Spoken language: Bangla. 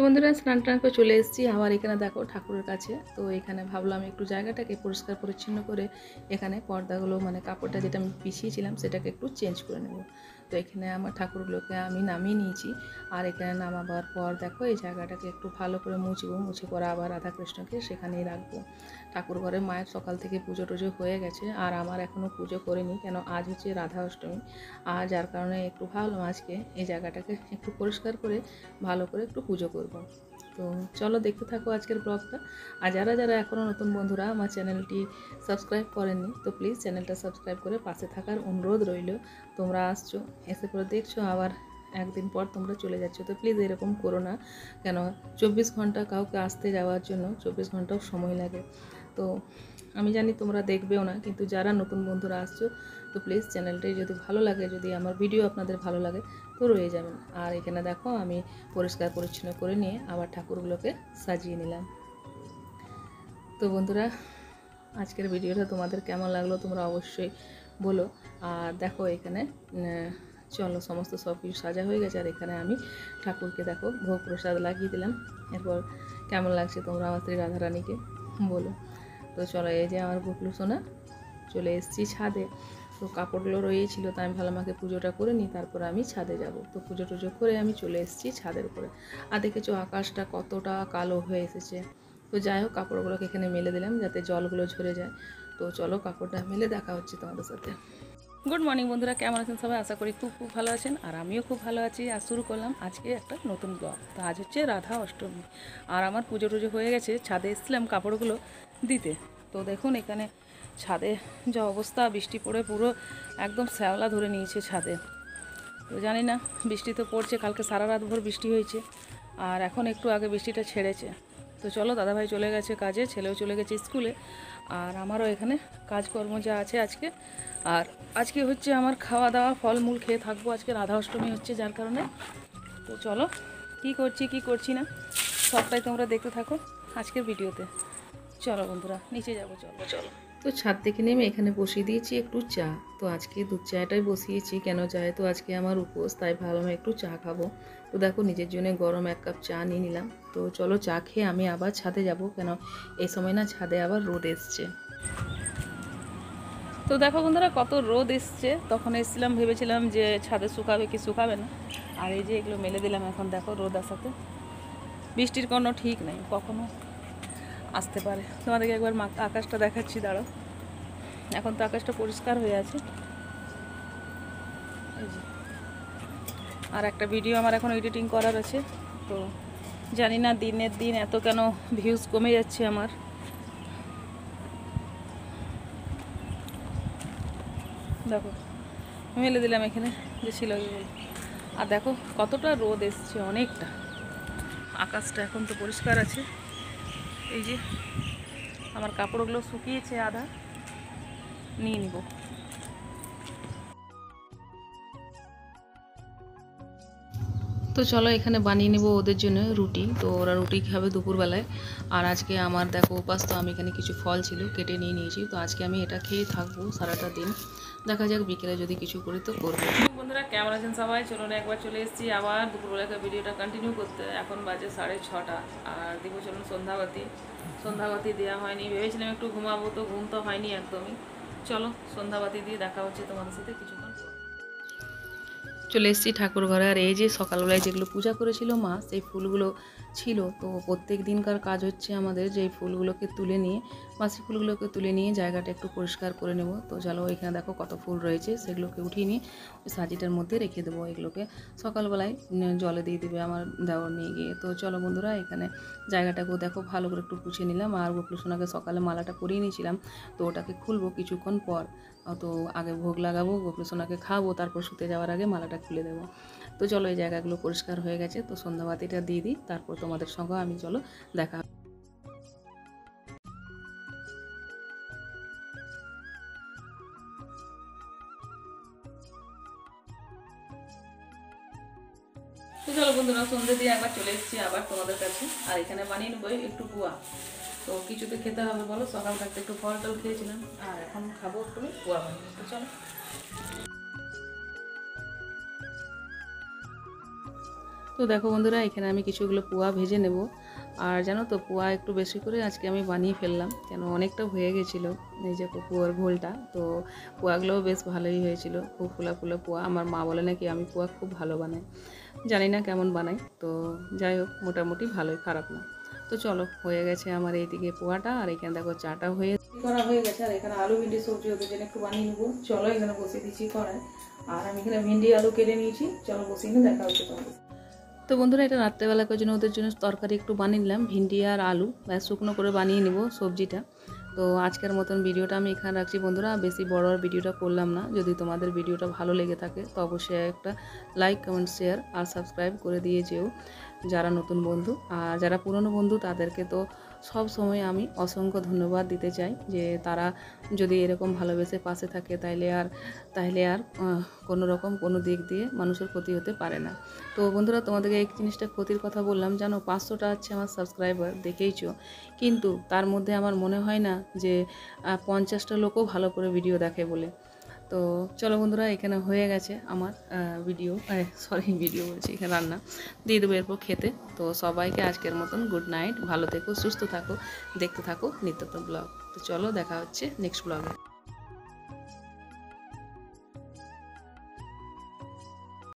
বন্ধুরা স্নান টান করে চলে এসেছি আবার এখানে দেখো ঠাকুরের কাছে। তো এখানে ভাবলাম একটু জায়গাটাকে পরিষ্কার পরিচ্ছন্ন করে এখানে পর্দাগুলো মানে কাপড়টা যেটা আমি বিছিয়েছিলাম সেটাকে একটু চেঞ্জ করে নেব। তো এখানে আমার ঠাকুরগুলোকে আমি নামিয়ে নিয়েছি। আর এখানে নামাবার পর দেখো এই জায়গাটাকে একটু ভালো করে মুছবো, মুছে পরে আবার রাধাকৃষ্ণকে সেখানেই রাখবো। ঠাকুর ঘরে মায়ের সকাল থেকে পুজো টুজো হয়ে গেছে, আর আমার এখনও পুজো করিনি, কেন আজ হচ্ছে রাধা অষ্টমী। আর যার কারণে একটু ভাবলাম আজকে এই জায়গাটাকে একটু পরিষ্কার করে ভালো করে একটু পুজো করব। তো চলো দেখতে থাকো আজকের ব্লগটা। আর যারা যারা এখনও নতুন বন্ধুরা আমার চ্যানেলটি সাবস্ক্রাইব করেননি, তো প্লিজ চ্যানেলটা সাবস্ক্রাইব করে পাশে থাকার অনুরোধ রইল। তোমরা আসছো, এসে পরে দেখছো, আবার একদিন পর তোমরা চলে যাচ্ছ, তো প্লিজ এরকম করো না। কেন 24 ঘন্টা কাউকে আসতে যাওয়ার জন্য 24 ঘন্টাও সময় লাগে। তো আমি জানি তোমরা দেখবেও না, কিন্তু যারা নতুন বন্ধুরা আসছো তো প্লিজ চ্যানেলটি যদি ভালো লাগে, যদি আমার ভিডিও আপনাদের ভালো লাগে তো রয়ে যাবেন। আর এখানে দেখো আমি পরিষ্কার পরিচ্ছন্ন করে নিয়ে আবার ঠাকুরগুলোকে সাজিয়ে নিলাম। তো বন্ধুরা আজকের ভিডিওটা তোমাদের কেমন লাগলো তোমরা অবশ্যই বলো। আর দেখো এখানে চলো সমস্ত সব কিছু সাজা হয়ে গেছে, আর এখানে আমি ঠাকুরকে দেখো ভোগ প্রসাদ লাগিয়ে দিলাম। এরপর কেমন লাগছে তোমরা আমার শ্রী রাধারানীকে বলো। তো চলো, এই যে আমার গোপলু সোনা চলে এসেছি ছাদে। তো কাপড়গুলো রয়েছিল, তাই আমি ভালো মাকে পুজোটা করে নিই, তারপর আমি ছাদে যাব। তো পুজো টুজো করে আমি চলে এসেছি ছাদের উপরে। আর দেখেছো আকাশটা কতটা কালো হয়ে এসেছে। তো যাই হোক কাপড়গুলোকে এখানে মেলে দিলাম যাতে জলগুলো ঝরে যায়। তো চলো কাপড়টা মেলে দেখা হচ্ছে তোমাদের সাথে। গুড মর্নিং বন্ধুরা, কেমন আছেন সবাই? আশা করি খুব খুব ভালো আছেন, আর আমিও খুব ভালো আছি। আর শুরু করলাম আজকে একটা নতুন ব্লগ। তো আজ হচ্ছে রাধা অষ্টমী, আর আমার পুজো টুজো হয়ে গেছে। ছাদে এসেছিলাম কাপড়গুলো দিতে। তো দেখুন এখানে ছাদে যা অবস্থা, বৃষ্টি পড়ে পুরো একদম শ্যাওলা ধরে নিয়েছে ছাদে। তো জানি না, বৃষ্টি তো পড়ছে, কালকে সারা রাত ভোর বৃষ্টি হয়েছে, আর এখন একটু আগে বৃষ্টিটা ছেড়েছে। তো চলো, দাদাভাই চলে গেছে কাজে, ছেলেও চলে গেছে স্কুলে, আর আমারও এখানে কাজকর্ম যা আছে আজকে। আর আজকে হচ্ছে আমার খাওয়া দাওয়া, ফলমূল খেয়ে থাকবো। আজকে রাধা অষ্টমী হচ্ছে যার কারণে। তো চলো কি করছি কি করছি না সবটাই তোমরা দেখতে থাকো আজকের ভিডিওতে। চলো বন্ধুরা নিচে যাবো, চলো চলো। তো ছাদ থেকে নেমে এখানে বসিয়ে দিয়েছি একটু চা। তো আজকে দুধ চাটাই বসিয়েছি, কেন চায় তো আজকে আমার উপোস, তাই ভাবলাম একটু চা খাবো। তো দেখো নিজের জন্য গরম 1 কাপ চা নিয়ে নিলাম। তো চলো চা খেয়ে আমি আবার ছাদে যাব, কেন এই সময় না ছাদে আবার রোদ এসছে। তো দেখো বন্ধুরা কত রোদ এসছে। তখন এসেছিলাম ভেবেছিলাম যে ছাদে শুকাবে কি শুকাবে না, আর এই যে এগুলো মেলে দিলাম। এখন দেখো রোদ আসাতে বৃষ্টির কোনো ঠিক নেই, কখনো আসতে পারে। তোমাদেরকে একবার আকাশটা দেখাচ্ছি, দাঁড়াও। এখন তো আকাশটা পরিষ্কার হয়ে আছে। এই যে আর একটা ভিডিও আমার এখন এডিটিং করার আছে। তো জানি না দিনের দিন এত কেন ভিউজ কমে যাচ্ছে আমার। দেখো মেলে দিলাম এখানে যে ছিল। আর দেখো কতটা রোদ এসছে, অনেকটা। আকাশটা এখন তো পরিষ্কার আছে। এই যে আমার কাপড়গুলো শুকিয়েছে, আধা নিয়ে নিব। তো চলো এখানে বানিয়ে নেব ওদের জন্য রুটি। তো ওরা রুটি খাবে দুপুরবেলায়। আর আজকে আমার দেখো উপাস, তো আমি এখানে কিছু ফল ছিল কেটে নিয়ে নিয়েছি। তো আজকে আমি এটা খেয়ে থাকবো সারাটা দিন। দেখা যাক বিকেলে যদি কিছু করি তো করবো। বন্ধুরা কেমন আছেন সবাই? চলুন একবার চলে এসেছি আবার দুপুরবেলাকে ভিডিওটা কন্টিনিউ করতে। এখন বাজে 6:30, আর দিব চলুন সন্ধ্যাবাতি। সন্ধ্যাবাতি দেওয়া হয়নি, ভেবেছিলাম একটু ঘুমাবো, তো ঘুম তো হয়নি একদমই। চলো সন্ধ্যাবাতি দিয়ে দেখা হচ্ছে তোমাদের সাথে কিছুক্ষণ পর। চলে এসেছি ঠাকুর ঘরে। আর এই যে সকালবেলায় যেগুলো পূজা করেছিল মা, সেই ফুলগুলো ছিল। তো প্রত্যেক দিনকার কাজ হচ্ছে আমাদের যে ফুলগুলোকে তুলে নিয়ে, বাসি ফুলগুলোকে তুলে নিয়ে জায়গাটা একটু পরিষ্কার করে নেব। তো চলো এখানে দেখো কত ফুল রয়েছে, সেগুলোকে উঠিয়ে নিয়ে ওই সাজিটার মধ্যে রেখে দেবো। এগুলোকে সকালবেলায় জলে দিয়ে দেবে আমার দেওয়ার নিয়ে গিয়ে। তো চলো বন্ধুরা এখানে জায়গাটাকেও দেখো ভালো করে একটু পুছে নিলাম। আর গোপলু সোনাকে সকালে মালাটা পরিয়ে নিয়েছিলাম, তো ওটাকে খুলবো কিছুক্ষণ পর। তো আগে ভোগ লাগাবো, গোপলু সোনাকে খাবো, তারপর শুতে যাওয়ার আগে মালাটা খুলে দেবো। তো চলো এই জায়গাগুলো পরিষ্কার হয়ে গেছে, তো সন্ধ্যাবাতিটা দিয়ে দিই, তারপর তোমাদের সঙ্গে আমি চলো দেখা। তো চলো বন্ধুরা সন্ধ্যে দিয়ে একবার চলে এসেছি আবার তোমাদের কাছে। আর এখানে বানিয়ে নেবো একটু কুয়া। তো কিছুতে খেতে হবে বলো, সকাল থাকতে একটু ফল টল খেয়েছিলাম, আর এখন খাবো একটু কুয়া বানিয়ে। তো চলো। তো তো দেখো বন্ধুরা, এখানে আমি কিছুগুলো পোয়া ভেজে নেব। আর জানো তো, পোয়া একটু বেশি করে আজকে আমি বানিয়ে ফেললাম, কেন অনেকটা হয়ে গেছিলো এই যে পোয়ার ঘোলটা। তো পোয়াগুলোও বেশ ভালোই হয়েছিল, খুব ফুলা ফুলা পোয়া। আমার মা বলে নাকি আমি পোয়া খুব ভালো বানাই, জানি না কেমন বানাই, তো যাই হোক মোটামুটি ভালোই, খারাপ না। তো চলো, হয়ে গেছে আমার এইদিকে পোয়াটা, আর এখানে দেখো চাটা হয়ে গেছে। আর এখানে আলু ভিন্ডি সবজি ওদের জন্য একটু বানিয়ে নেবো। চলো এখানে বসিয়ে দিচ্ছি কড়াই, আর আমি এখানে ভিন্ডি আলু কেটে নিয়েছি। চলো বসিয়ে নিয়ে দেখা হচ্ছে তোমাদের। তো বন্ধুরা, এটা রাত্রেবেলাকার জন্য ওদের জন্য তরকারি একটু বানিয়ে নিলাম, ভিন্ডি আর আলু, ব্যাস শুকনো করে বানিয়ে নেব সবজিটা। তো আজকের মতন ভিডিওটা আমি এখানে রাখছি বন্ধুরা, বেশি বড় আর ভিডিওটা করলাম না। যদি তোমাদের ভিডিওটা ভালো লেগে থাকে তো অবশ্যই একটা লাইক, কমেন্ট, শেয়ার আর সাবস্ক্রাইব করে দিয়ে যেও যারা নতুন বন্ধু। আর যারা পুরনো বন্ধু তাদেরকে তো সব সময় আমি অসংখ্য ধন্যবাদ দিতে চাই, যে তারা যদি এরকম ভালোবেসে পাশে থাকে তাহলে আর কোনো রকম কোনো দিক দিয়ে মানুষের ক্ষতি হতে পারে না। তো বন্ধুরা, তোমাদেরকে এই জিনিসটা ক্ষতির কথা বললাম, জানো 500টা আছে আমার সাবস্ক্রাইবার, দেখেইছো, কিন্তু তার মধ্যে আমার মনে হয় না যে 50টা লোকও ভালো করে ভিডিও দেখে বলে। তো চলো বন্ধুরা, এখানে হয়ে গেছে আমার ভিডিও বলছি, এখানে রান্না দিয়ে দেবো এরপর খেতে। তো সবাইকে আজকের মতন গুড নাইট, ভালো থেকো, সুস্থ থাকো, দেখতে থাকো নিত্যতম ব্লগ। তো চলো দেখা হচ্ছে নেক্সট ব্লগে।